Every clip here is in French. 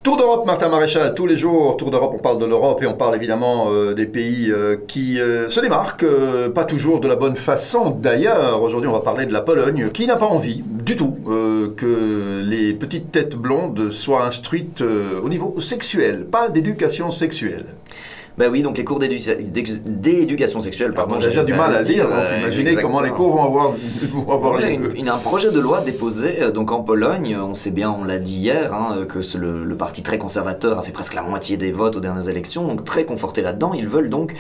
Tour d'Europe, Martin Maréchal, tous les jours, Tour d'Europe, on parle de l'Europe et on parle évidemment des pays qui se démarquent, pas toujours de la bonne façon. D'ailleurs, aujourd'hui on va parler de la Pologne, qui n'a pas envie du tout que les petites têtes blondes soient instruites au niveau sexuel, pas d'éducation sexuelle. Ben oui, donc les cours d'éducation sexuelle, pardon. J'ai déjà du mal à dire, donc imaginez comment les cours vont avoir lieu. Il y a un projet de loi déposé donc en Pologne. On sait bien, on l'a dit hier, que le parti très conservateur a fait presque la moitié des votes aux dernières élections, donc très conforté là-dedans. Ils veulent donc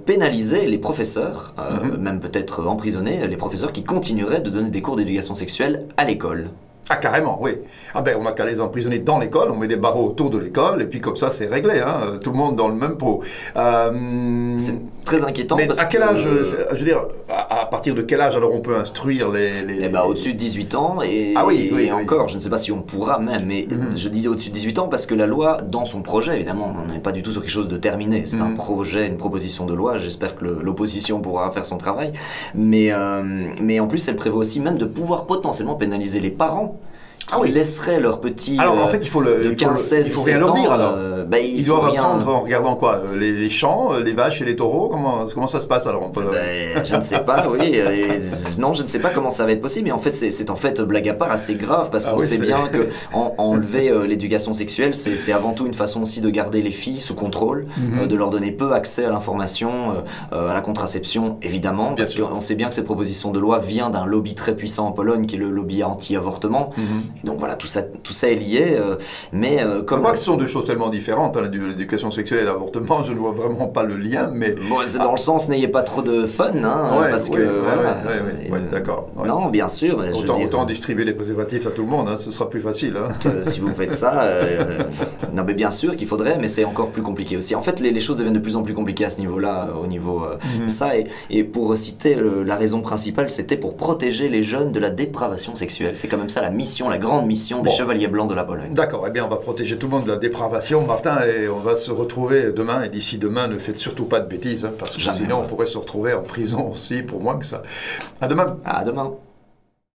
pénaliser les professeurs, même peut-être emprisonner les professeurs qui continueraient de donner des cours d'éducation sexuelle à l'école. Ah, carrément, oui. Ah ben, on n'a qu'à les emprisonner dans l'école, on met des barreaux autour de l'école, et puis comme ça, c'est réglé, hein, tout le monde dans le même pot. C'est très inquiétant. Mais à quel âge, je veux dire, à partir de quel âge alors on peut instruire les... Eh ben, au-dessus de 18 ans, et encore, je ne sais pas si on pourra même, mais je disais au-dessus de 18 ans parce que la loi, dans son projet, évidemment, on n'est pas du tout sur quelque chose de terminé, c'est un projet, une proposition de loi, j'espère que l'opposition pourra faire son travail, mais en plus, elle prévoit aussi même de pouvoir potentiellement pénaliser les parents qui laisseraient leurs petits alors en fait il faut de 15, 16, il faut rien leur dire alors. Ils doivent apprendre en regardant quoi, les champs, les vaches et les taureaux, comment ça se passe alors je ne sais pas, oui. Non, je ne sais pas comment ça va être possible, mais en fait c'est en fait, blague à part, assez grave parce qu'on sait bien que enlever l'éducation sexuelle, c'est avant tout une façon aussi de garder les filles sous contrôle, de leur donner peu accès à l'information, à la contraception évidemment, parce qu'on sait bien que cette proposition de loi vient d'un lobby très puissant en Pologne qui est le lobby anti-avortement. Et donc voilà, tout ça est lié, mais comme... Je crois que ce sont deux choses tellement différentes, hein, l'éducation sexuelle et l'avortement, je ne vois vraiment pas le lien, mais... Bon, c'est dans le sens, n'ayez pas trop de fun, parce que... Oui, d'accord. Ouais. Non, bien sûr. Autant distribuer les préservatifs à tout le monde, hein, ce sera plus facile. Hein. Si vous faites ça, non mais bien sûr qu'il faudrait, mais c'est encore plus compliqué aussi. En fait, les choses deviennent de plus en plus compliquées à ce niveau-là, au niveau de ça, et pour citer la raison principale, c'était pour protéger les jeunes de la dépravation sexuelle. C'est quand même ça la mission, la grande mission des Chevaliers Blancs de la Pologne. D'accord, eh bien on va protéger tout le monde de la dépravation, Martin, et on va se retrouver demain, et d'ici demain, ne faites surtout pas de bêtises, hein, parce que sinon on pourrait se retrouver en prison aussi, pour moins que ça. À demain. À demain.